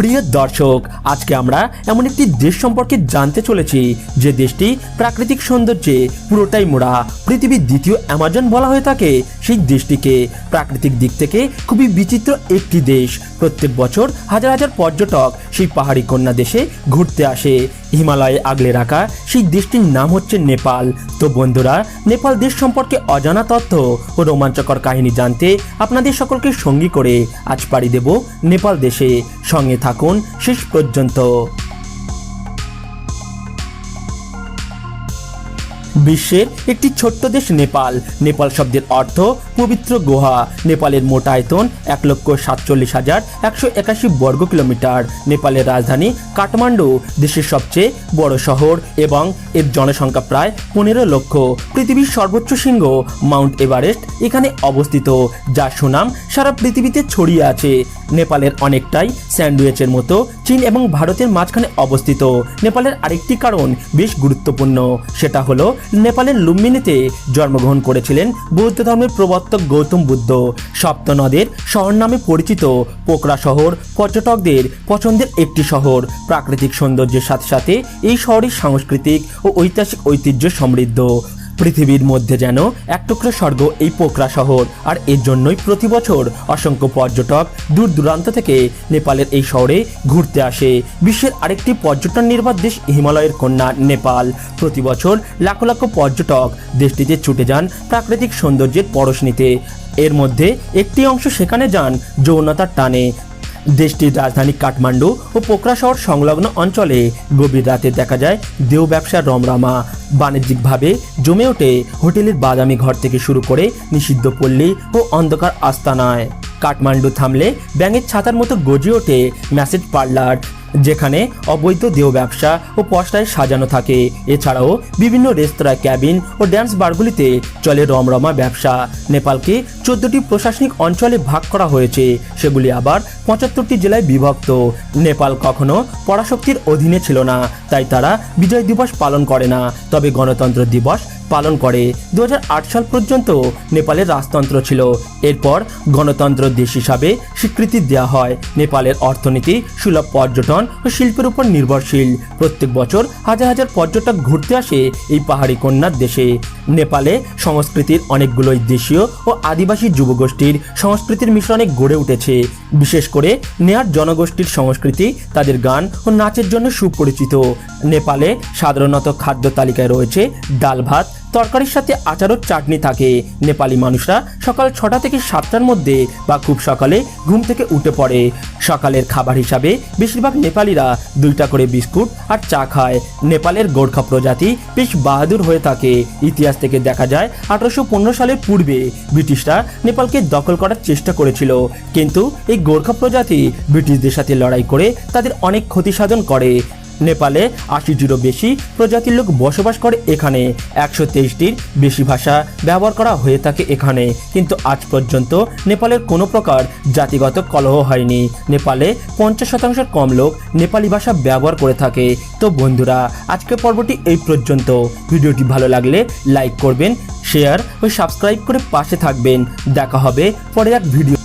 প্রিয় দর্শক, আজকে আমরা এমন একটি দেশ সম্পর্কে জানতে চলেছি যে দেশটি প্রাকৃতিক সৌন্দর্যে পুরোটাই মোড়া। পৃথিবীর দ্বিতীয় অ্যামাজন বলা হয়ে থাকে সেই দেশটিকে। প্রাকৃতিক দিক থেকে খুবই বিচিত্র একটি দেশ। প্রত্যেক বছর হাজার হাজার পর্যটক সেই পাহাড়ি কন্যা দেশে ঘুরতে আসে। হিমালয়ে আগলে রাখা সেই দেশটির নাম হচ্ছে নেপাল। তো বন্ধুরা, নেপাল দেশ সম্পর্কে অজানা তথ্য ও রোমাঞ্চকর কাহিনী জানতে আপনাদের সকলকে সঙ্গী করে আজ পাড়ি দেব নেপাল দেশে। সঙ্গে থাকুন শেষ পর্যন্ত। বিশ্বের একটি ছোট্ট দেশ নেপাল। নেপাল শব্দের অর্থ পবিত্র গুহা। নেপালের মোট আয়তন 1,47,181 বর্গ কিলোমিটার। নেপালের রাজধানী কাঠমান্ডু দেশের সবচেয়ে বড় শহর এবং এর জনসংখ্যা প্রায় 15 লক্ষ। পৃথিবীর সর্বোচ্চ শৃঙ্গ মাউন্ট এভারেস্ট এখানে অবস্থিত, যার সুনাম সারা পৃথিবীতে ছড়িয়ে আছে। নেপালের অনেকটাই স্যান্ডউইচের মতো চীন এবং ভারতের মাঝখানে অবস্থিত। নেপালের আরেকটি কারণ বেশ গুরুত্বপূর্ণ, সেটা হলো নেপালের লুম্বিনীতে জন্মগ্রহণ করেছিলেন বৌদ্ধ ধর্মের প্রবর্তক গৌতম বুদ্ধ। সপ্ত নদের শহর নামে পরিচিত পোখরা শহর পর্যটকদের পছন্দের একটি শহর। প্রাকৃতিক সৌন্দর্যের সাথে সাথে এই শহরের সাংস্কৃতিক ও ঐতিহাসিক ঐতিহ্য সমৃদ্ধ। পৃথিবীর মধ্যে যেন এক টুকরো স্বর্গ এই পোখরা শহর, আর এর জন্যই প্রতি বছর অসংখ্য পর্যটক দূর দূরান্ত থেকে নেপালের এই শহরে ঘুরতে আসে। বিশ্বের আরেকটি পর্যটন নির্ভর দেশ হিমালয়ের কন্যা নেপাল। প্রতি বছর লাখো লাখো পর্যটক দেশটিতে ছুটে যান প্রাকৃতিক সৌন্দর্যের পরশ নিতে। এর মধ্যে একটি অংশ সেখানে যান যৌনতার টানে। দেশটির রাজধানী কাঠমান্ডু ও পোখরা শহর সংলগ্ন অঞ্চলে গভীর রাতে দেখা যায় দেহ ব্যবসার রমরমা। বাণিজ্যিকভাবে জমে ওঠে হোটেলের বাদামি ঘর থেকে শুরু করে নিষিদ্ধ পল্লী ও অন্ধকার আস্তানায়। কাঠমান্ডু থামলে ব্যাঙের ছাতার মতো গজিয়ে ওঠে ম্যাসেজ পার্লার, যেখানে অবৈধ দেহ ব্যবসা ও পসরায় সাজানো থাকে। এছাড়াও বিভিন্ন রেস্তোরাঁ, ক্যাবিন ও ড্যান্স বারগুলিতে চলে রমরমা ব্যবসা। নেপালকে 14টি প্রশাসনিক অঞ্চলে ভাগ করা হয়েছে, সেগুলি আবার 75টি জেলায় বিভক্ত। নেপাল কখনো পরাশক্তির অধীনে ছিল না, তাই তারা বিজয় দিবস পালন করে না, তবে গণতন্ত্র দিবস পালন করে। 2008 সাল পর্যন্ত নেপালের রাজতন্ত্র ছিল। এরপর গণতন্ত্র দেশ হিসাবে স্বীকৃতি দেওয়া হয়। নেপালের অর্থনীতি সুলভ পর্যটন ও শিল্পের উপর নির্ভরশীল। প্রত্যেক বছর হাজার হাজার পর্যটক ঘুরতে আসে এই পাহাড়ি কন্যার দেশে। নেপালে সংস্কৃতির অনেকগুলোই দেশীয় ও আদিবাসী যুবগোষ্ঠীর সংস্কৃতির মিশ্রণে গড়ে উঠেছে। বিশেষ করে নেয়ার জনগোষ্ঠীর সংস্কৃতি তাদের গান ও নাচের জন্য সুপরিচিত। নেপালে সাধারণত খাদ্য তালিকায় রয়েছে ডাল ভাত, তরকারির সাথে আচার ও চাটনি থাকে। নেপালি মানুষরা সকাল 6টা থেকে 7টার মধ্যে বা খুব সকালে ঘুম থেকে উঠে পড়ে। সকালের খাবার হিসাবে বেশিরভাগ নেপালিরা 2টা করে বিস্কুট আর চা খায়। নেপালের গোর্খা প্রজাতি বেশ বাহাদুর হয়ে থাকে। ইতিহাস থেকে দেখা যায় 1815 সালের পূর্বে ব্রিটিশরা নেপালকে দখল করার চেষ্টা করেছিল, কিন্তু এই গোর্খা প্রজাতি ব্রিটিশদের সাথে লড়াই করে তাদের অনেক ক্ষতি সাধন করে। নেপালে 80টিরও বেশি প্রজাতির লোক বসবাস করে এখানে। 123টির বেশি ভাষা ব্যবহার করা হয়ে থাকে এখানে, কিন্তু আজ পর্যন্ত নেপালের কোনো প্রকার জাতিগত কলহ হয়নি। নেপালে 50% কম লোক নেপালি ভাষা ব্যবহার করে থাকে। তো বন্ধুরা, আজকের পর্বটি এই পর্যন্ত। ভিডিওটি ভালো লাগলে লাইক করবেন, শেয়ার ও সাবস্ক্রাইব করে পাশে থাকবেন। দেখা হবে পরে এক ভিডিও।